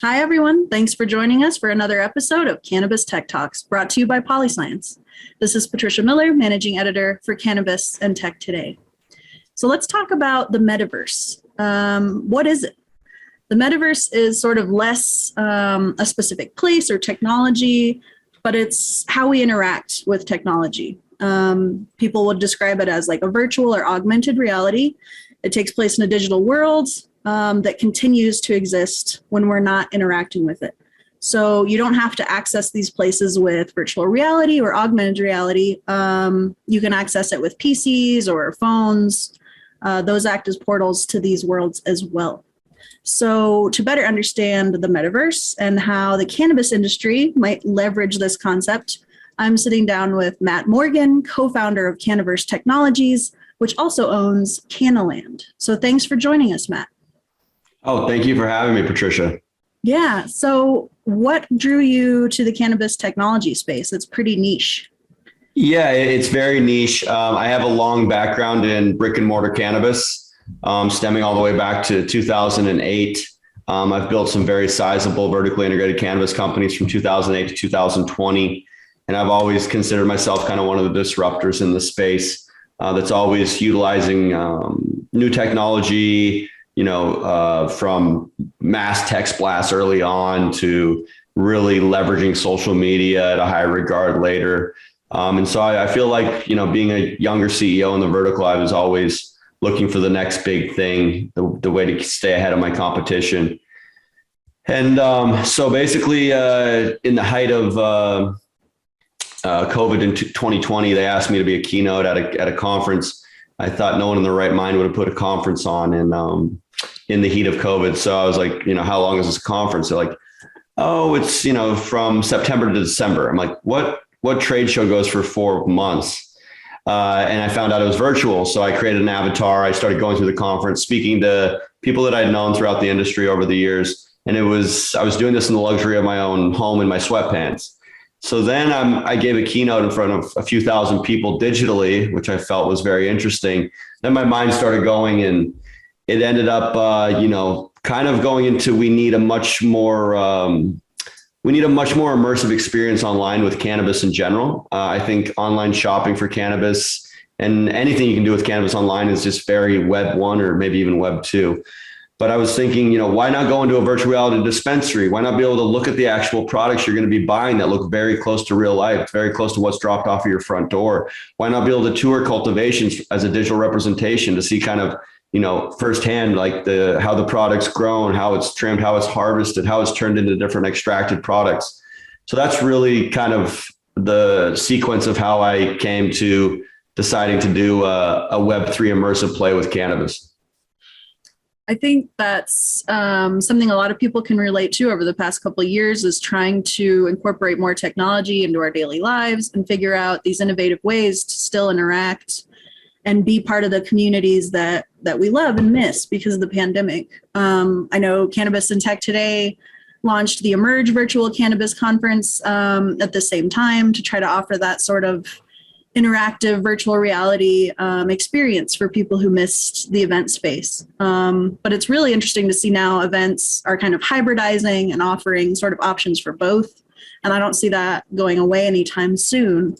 Hi, everyone. Thanks for joining us for another episode of Cannabis Tech Talks, brought to you by Polyscience. This is Patricia Miller, Managing Editor for Cannabis and Tech Today. So let's talk about the metaverse. What is it? The metaverse is sort of less a specific place or technology, but it's how we interact with technology. People would describe it as like a virtual or augmented reality. It takes place in a digital world that continues to exist when we're not interacting with it. So you don't have to access these places with virtual reality or augmented reality. You can access it with PCs or phones. Those act as portals to these worlds as well. So to better understand the metaverse and how the cannabis industry might leverage this concept, I'm sitting down with Matt Morgan, co-founder of Cannaverse Technologies, which also owns Cannaland. So thanks for joining us, Matt. Oh, thank you for having me, Patricia. Yeah. So what drew you to the cannabis technology space? It's pretty niche. Yeah, it's very niche. I have a long background in brick and mortar cannabis, stemming all the way back to 2008. I've built some very sizable vertically integrated cannabis companies from 2008 to 2020. And I've always considered myself kind of one of the disruptors in the space that's always utilizing new technology, from mass text blasts early on to really leveraging social media at a high regard later. And so I feel like, being a younger CEO in the vertical, I was always looking for the next big thing, the way to stay ahead of my competition. And so basically in the height of COVID in 2020, they asked me to be a keynote at a conference. I thought no one in their right mind would have put a conference on in the heat of COVID. So I was like, how long is this conference? They're like, oh, it's, from September to December. I'm like, what trade show goes for 4 months? And I found out it was virtual. So I created an avatar. I started going through the conference, speaking to people that I'd known throughout the industry over the years. And I was doing this in the luxury of my own home in my sweatpants. So then I gave a keynote in front of a few thousand people digitally, which I felt was very interesting. Then my mind started going, and it ended up, kind of going into we need a much more immersive experience online with cannabis in general. I think online shopping for cannabis and anything you can do with cannabis online is just very Web 1 or maybe even Web 2. But I was thinking, why not go into a virtual reality dispensary? Why not be able to look at the actual products you're going to be buying that look very close to real life, very close to what's dropped off of your front door? Why not be able to tour cultivations as a digital representation to see kind of, firsthand, like how the product's grown, how it's trimmed, how it's harvested, how it's turned into different extracted products. So that's really kind of the sequence of how I came to deciding to do a Web3 immersive play with cannabis. I think that's something a lot of people can relate to over the past couple of years, is trying to incorporate more technology into our daily lives and figure out these innovative ways to still interact and be part of the communities that we love and miss because of the pandemic. I know Cannabis and Tech Today launched the Emerge Virtual Cannabis Conference at the same time to try to offer that sort of interactive virtual reality experience for people who missed the event space. But it's really interesting to see now events are kind of hybridizing and offering sort of options for both. And I don't see that going away anytime soon.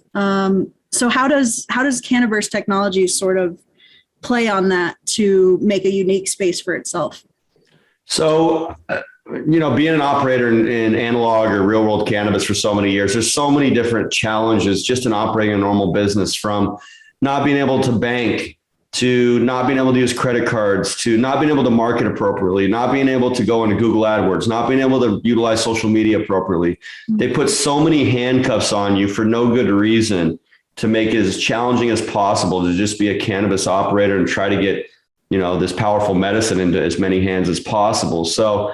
So how does Cannaverse Technologies sort of play on that to make a unique space for itself? So, being an operator in analog or real world cannabis for so many years, there's so many different challenges just in operating a normal business, from not being able to bank to not being able to use credit cards to not being able to market appropriately, not being able to go into Google AdWords, not being able to utilize social media appropriately. They put so many handcuffs on you for no good reason to make it as challenging as possible to just be a cannabis operator and try to get, this powerful medicine into as many hands as possible. So,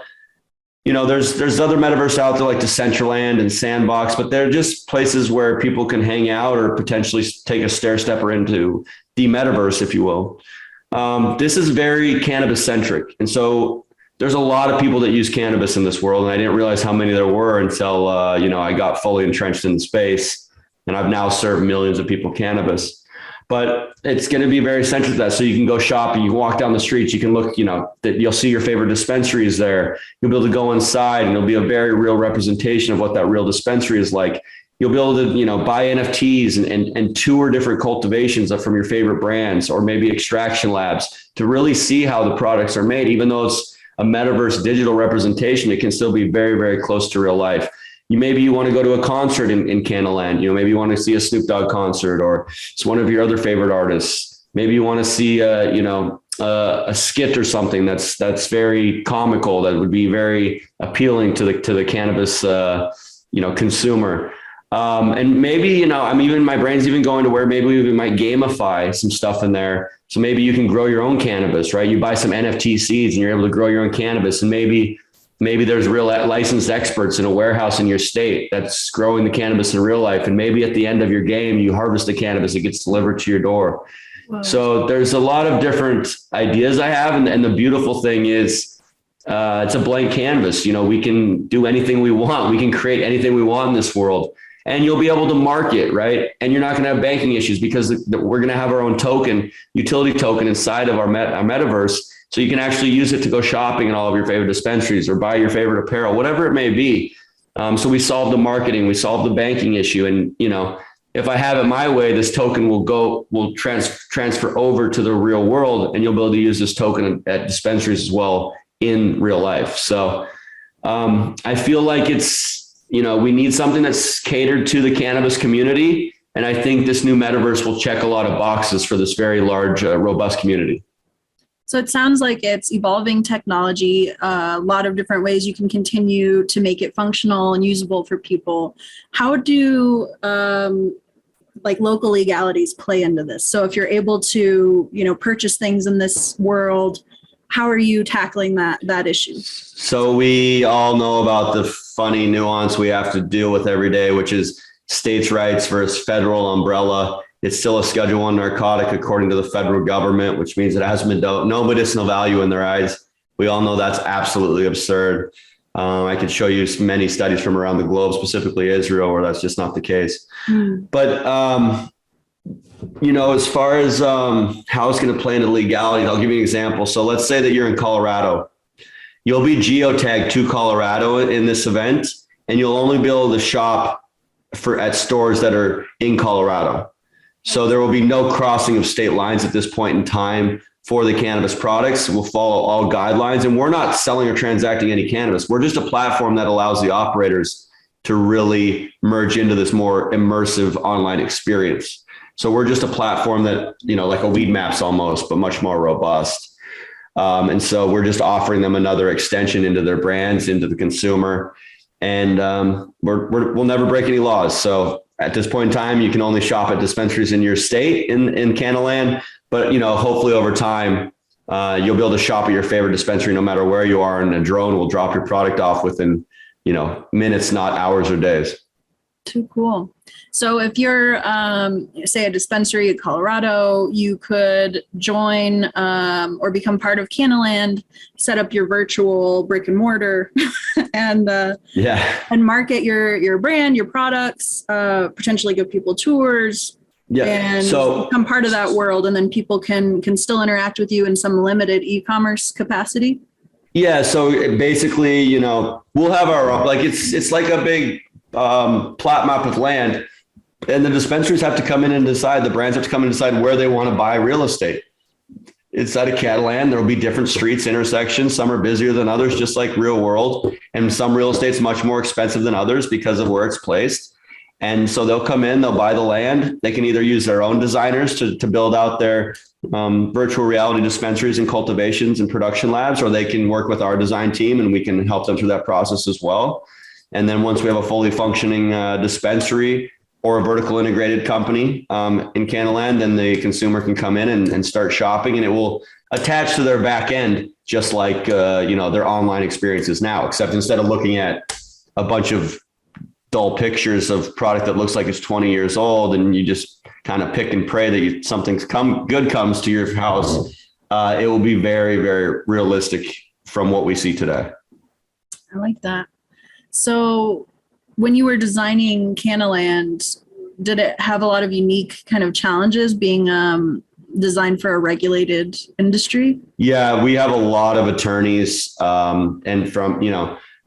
there's other metaverse out there like Decentraland and Sandbox, but they're just places where people can hang out or potentially take a stair stepper into the metaverse, if you will. This is very cannabis centric. And so there's a lot of people that use cannabis in this world. And I didn't realize how many there were until, I got fully entrenched in the space, and I've now served millions of people cannabis. But it's going to be very central to that. So you can go shop and you can walk down the streets. You can look, that you'll see your favorite dispensaries there. You'll be able to go inside and it'll be a very real representation of what that real dispensary is like. You'll be able to, buy NFTs and tour different cultivations from your favorite brands, or maybe extraction labs, to really see how the products are made. Even though it's a metaverse digital representation, it can still be very, very close to real life. Maybe you want to go to a concert in Cannaland. Maybe you want to see a Snoop Dogg concert, or it's one of your other favorite artists. Maybe you want to see a skit or something that's very comical, that would be very appealing to the cannabis consumer. And maybe, even my brain's even going to where maybe we might gamify some stuff in there. So maybe you can grow your own cannabis, right? You buy some NFT seeds and you're able to grow your own cannabis. And maybe there's real licensed experts in a warehouse in your state that's growing the cannabis in real life. And maybe at the end of your game, you harvest the cannabis, it gets delivered to your door. Wow. So there's a lot of different ideas I have. And the beautiful thing is, it's a blank canvas. We can do anything we want. We can create anything we want in this world. And you'll be able to market, right? And you're not going to have banking issues, because we're going to have our own utility token inside of our metaverse. So you can actually use it to go shopping in all of your favorite dispensaries or buy your favorite apparel, whatever it may be. So we solved the marketing, we solved the banking issue. And, if I have it my way, this token will transfer over to the real world, and you'll be able to use this token at dispensaries as well in real life. So I feel like we need something that's catered to the cannabis community. And I think this new metaverse will check a lot of boxes for this very large, robust community. So it sounds like it's evolving technology, a lot of different ways you can continue to make it functional and usable for people. How do local legalities play into this? So if you're able to, purchase things in this world, how are you tackling that issue? So we all know about the funny nuance we have to deal with every day, which is states' rights versus federal umbrella. It's still a Schedule 1 narcotic according to the federal government, which means it has no medicinal value in their eyes. We all know that's absolutely absurd. I could show you many studies from around the globe, specifically Israel, where that's just not the case. But as far as how it's going to play into legality, I'll give you an example. So let's say that you're in Colorado. You'll be geotagged to Colorado in this event, and you'll only be able to shop at stores that are in Colorado. So there will be no crossing of state lines at this point in time for the cannabis products. We'll follow all guidelines, and we're not selling or transacting any cannabis. We're just a platform that allows the operators to really merge into this more immersive online experience. So we're just a platform that, like a Weed Maps almost, but much more robust. And so we're just offering them another extension into their brands, into the consumer. And we'll never break any laws. So at this point in time, you can only shop at dispensaries in your state in Cannaland. But, hopefully over time, you'll be able to shop at your favorite dispensary no matter where you are. And a drone will drop your product off within, minutes, not hours or days. Too cool. So if you're, say, a dispensary in Colorado, you could join or become part of Cannaland, set up your virtual brick and mortar, and market your brand, your products, potentially give people tours, and become part of that world. And then people can still interact with you in some limited e-commerce capacity. Yeah. So basically, we'll have our it's like a big plot map of land, and the dispensaries have to come in and decide, the brands have to come in and decide where they want to buy real estate. Inside of Catalan, there will be different streets, intersections. Some are busier than others, just like real world. And some real estate's much more expensive than others because of where it's placed. And so they'll come in, they'll buy the land. They can either use their own designers to build out their virtual reality dispensaries and cultivations and production labs, or they can work with our design team and we can help them through that process as well. And then once we have a fully functioning dispensary or a vertical integrated company in Cannaland, then the consumer can come in and start shopping, and it will attach to their back end, just like their online experiences now, except instead of looking at a bunch of dull pictures of product that looks like it's 20 years old and you just kind of pick and pray that something good comes to your house, it will be very, very realistic from what we see today. I like that. So when you were designing Cannaland, did it have a lot of unique kind of challenges being designed for a regulated industry? Yeah, we have a lot of attorneys, and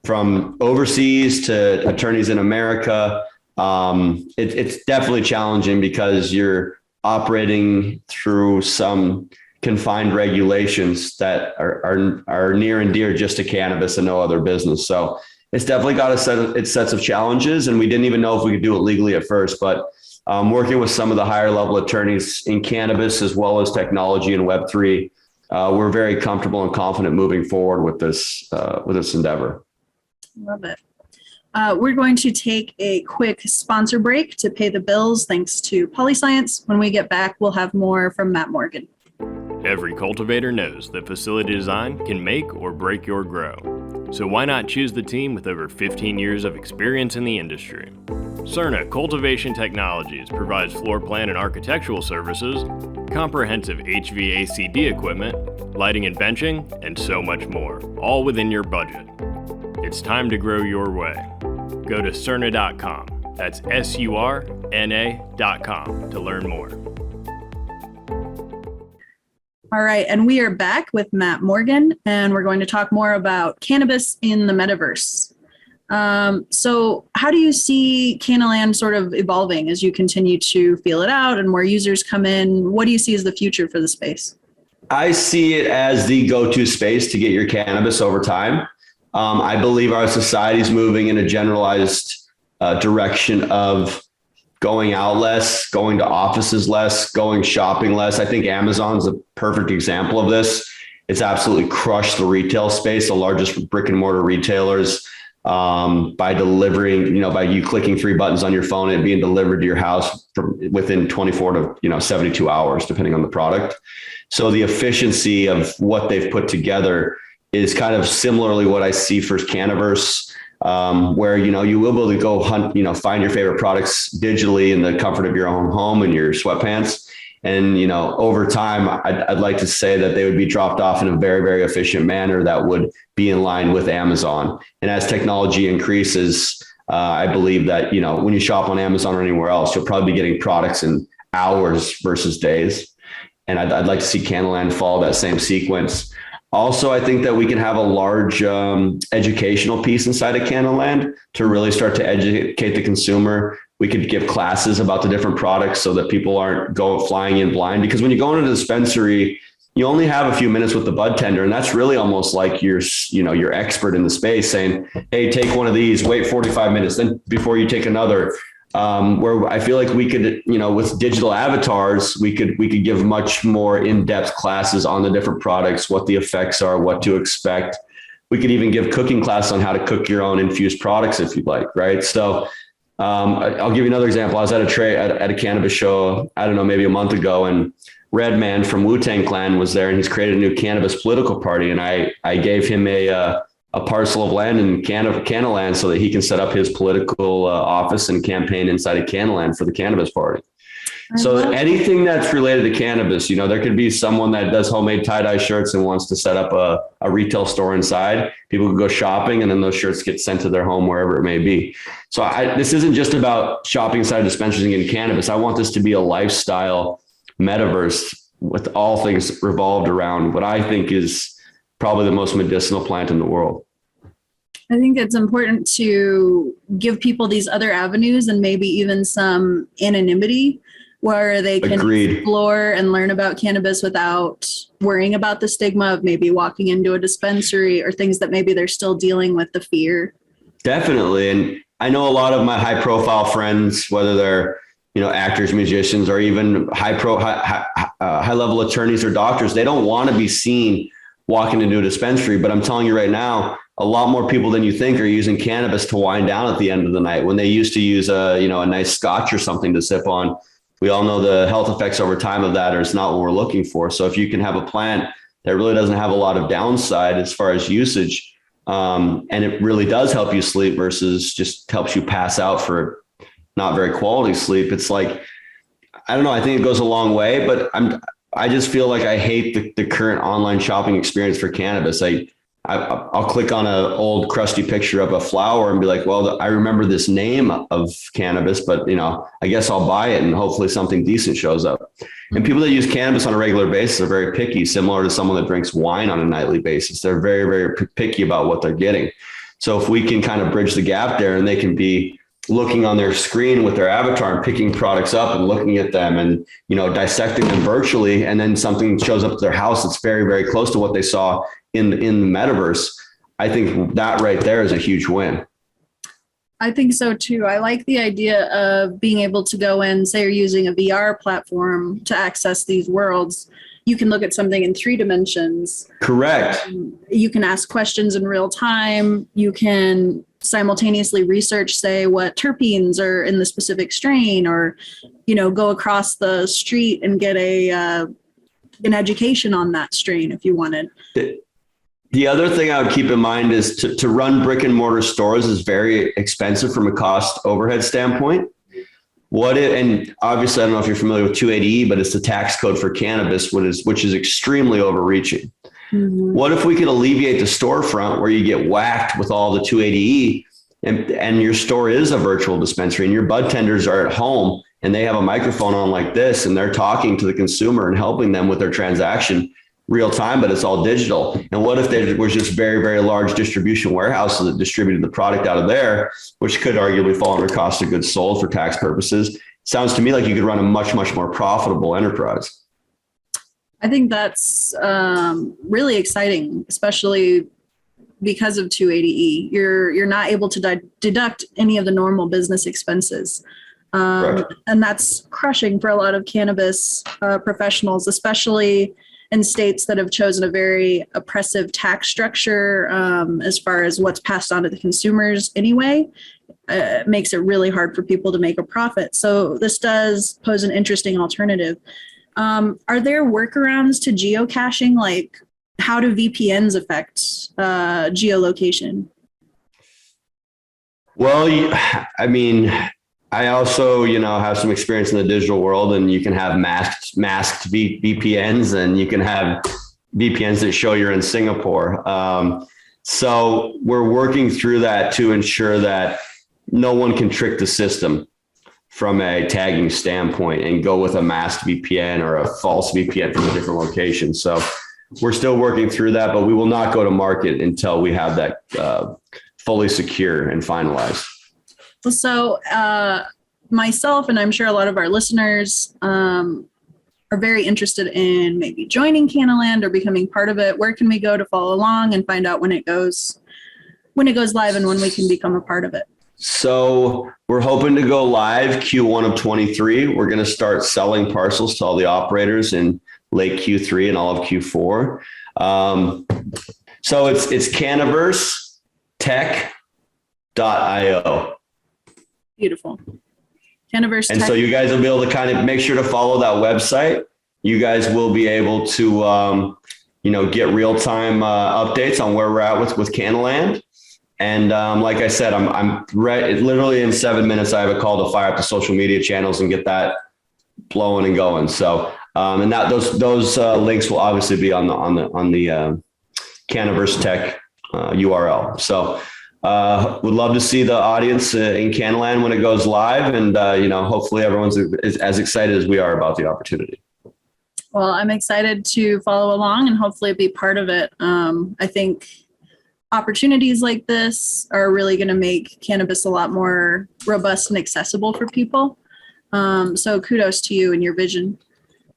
from overseas to attorneys in America. It's definitely challenging because you're operating through some confined regulations that are near and dear just to cannabis and no other business. So it's definitely got its sets of challenges, and we didn't even know if we could do it legally at first. But working with some of the higher level attorneys in cannabis as well as technology and Web3, we're very comfortable and confident moving forward with this endeavor. Love it. We're going to take a quick sponsor break to pay the bills thanks to PolyScience. When we get back, we'll have more from Matt Morgan. Every cultivator knows that facility design can make or break your grow. So why not choose the team with over 15 years of experience in the industry? Cerna Cultivation Technologies provides floor plan and architectural services, comprehensive HVACD equipment, lighting and benching, and so much more, all within your budget. It's time to grow your way. Go to Cerna.com, that's SURNA.com, to learn more. All right, and we are back with Matt Morgan, and we're going to talk more about cannabis in the metaverse. So how do you see Cannaland sort of evolving as you continue to feel it out and more users come in? What do you see as the future for the space? I see it as the go-to space to get your cannabis over time. I believe our society is moving in a generalized direction of going out less, going to offices less, going shopping less. I think Amazon's a perfect example of this. It's absolutely crushed the retail space, the largest brick and mortar retailers, by delivering, by you clicking 3 buttons on your phone and being delivered to your house within 24 to 72 hours, depending on the product. So the efficiency of what they've put together is kind of similarly what I see for Cannaverse, where, you will be able to go hunt, find your favorite products digitally in the comfort of your own home and your sweatpants. And, over time, I'd like to say that they would be dropped off in a very, very efficient manner that would be in line with Amazon. And as technology increases, I believe that, when you shop on Amazon or anywhere else, you'll probably be getting products in hours versus days. And I'd like to see Cannaland follow that same sequence. Also, I think that we can have a large educational piece inside of Cannaland to really start to educate the consumer. We could give classes about the different products so that people aren't flying in blind. Because when you go into the dispensary, you only have a few minutes with the bud tender, and that's really almost like you're expert in the space saying, "Hey, take one of these, wait 45 minutes, then before you take another." Where I feel like we could, with digital avatars, we could give much more in-depth classes on the different products, what the effects are, what to expect. We could even give cooking classes on how to cook your own infused products if you'd like, right? So I'll give you another example. I was at a cannabis show, I don't know, maybe a month ago, and Redman from Wu-Tang Clan was there, and he's created a new cannabis political party. And I gave him a parcel of land in Cannaland so that he can set up his political office and campaign inside of Cannaland for the cannabis party. So anything that's related to cannabis, there could be someone that does homemade tie-dye shirts and wants to set up a retail store inside. People could go shopping, and then those shirts get sent to their home, wherever it may be. So this isn't just about shopping inside dispensaries and getting cannabis. I want this to be a lifestyle metaverse with all things revolved around what I think is probably the most medicinal plant in the world. I think it's important to give people these other avenues and maybe even some anonymity where they can explore and learn about cannabis without worrying about the stigma of maybe walking into a dispensary or things that maybe they're still dealing with the fear. Definitely. And I know a lot of my high profile friends, whether they're, actors, musicians, or even high level attorneys or doctors, they don't want to be seen walking into a dispensary. But I'm telling you right now, a lot more people than you think are using cannabis to wind down at the end of the night when they used to use a nice scotch or something to sip on. We all know the health effects over time of that is not what we're looking for. So if you can have a plant that really doesn't have a lot of downside as far as usage, and it really does help you sleep versus just helps you pass out for not very quality sleep, it's like, I don't know, I think it goes a long way, but I just feel like I hate the current online shopping experience for cannabis. I I'll click on an old crusty picture of a flower and be like, well, I remember this name of cannabis, but I guess I'll buy it and hopefully something decent shows up. And people that use cannabis on a regular basis are very picky, similar to someone that drinks wine on a nightly basis. They're very, very picky about what they're getting. So if we can kind of bridge the gap there, and they can be looking on their screen with their avatar and picking products up and looking at them and, dissecting them virtually, and then something shows up at their house that's very, very close to what they saw in the metaverse, I think that right there is a huge win. I think so too. I like the idea of being able to go in, say you're using a VR platform to access these worlds. You can look at something in 3 dimensions. Correct. You can ask questions in real time. You can simultaneously research, say, what terpenes are in the specific strain, or, go across the street and get an education on that strain if you wanted. The other thing I would keep in mind is to run brick and mortar stores is very expensive from a cost overhead standpoint. And obviously, I don't know if you're familiar with 280E, but it's the tax code for cannabis, which is extremely overreaching. Mm-hmm. What if we could alleviate the storefront where you get whacked with all the 280E and your store is a virtual dispensary and your bud tenders are at home and they have a microphone on like this and they're talking to the consumer and helping them with their transaction real time, but it's all digital. And what if there was just very, very large distribution warehouses that distributed the product out of there, which could arguably fall under cost of goods sold for tax purposes? Sounds to me like you could run a much, much more profitable enterprise. I think that's really exciting, especially because of 280E. You're not able to deduct any of the normal business expenses. And that's crushing for a lot of cannabis professionals, especially in states that have chosen a very oppressive tax structure as far as what's passed on to the consumers anyway. It makes it really hard for people to make a profit. So this does pose an interesting alternative. Are there workarounds to geocaching? Like, how do VPNs affect geolocation? Well, I also, have some experience in the digital world, and you can have masked VPNs, and you can have VPNs that show you're in Singapore. So we're working through that to ensure that no one can trick the system from a tagging standpoint and go with a masked VPN or a false VPN from a different location. So we're still working through that, but we will not go to market until we have that fully secure and finalized. So myself, and I'm sure a lot of our listeners are very interested in maybe joining Cannaland or becoming part of it. Where can we go to follow along and find out when it goes live and when we can become a part of it? So we're hoping to go live Q1 of 23. We're going to start selling parcels to all the operators in late Q3 and all of Q4. So it's Cannaverse tech.io. Beautiful. Cannaverse. And so you guys will be able to kind of make sure to follow that website. You guys will be able to, get real-time updates on where we're at with Cannaland. And like I said, I'm ready. Literally in 7 minutes, I have a call to fire up the social media channels and get that blowing and going. So, and that those links will obviously be on the Cannaverse Tech URL. So, would love to see the audience in Cannaland when it goes live, and hopefully everyone's as excited as we are about the opportunity. Well, I'm excited to follow along and hopefully be part of it. I think opportunities like this are really going to make cannabis a lot more robust and accessible for people. So kudos to you and your vision.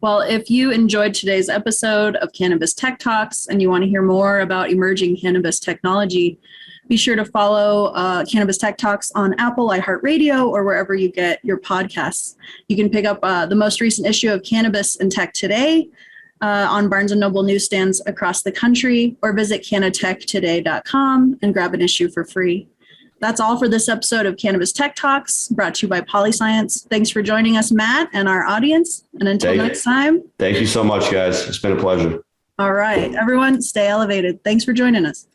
Well, if you enjoyed today's episode of Cannabis Tech Talks and you want to hear more about emerging cannabis technology, be sure to follow Cannabis Tech Talks on Apple, iHeartRadio, or wherever you get your podcasts. You can pick up the most recent issue of Cannabis and Tech Today on Barnes & Noble newsstands across the country, or visit cannatechtoday.com and grab an issue for free. That's all for this episode of Cannabis Tech Talks, brought to you by Polyscience. Thanks for joining us, Matt, and our audience. And until next time. Thank you so much, guys. It's been a pleasure. All right, everyone, stay elevated. Thanks for joining us.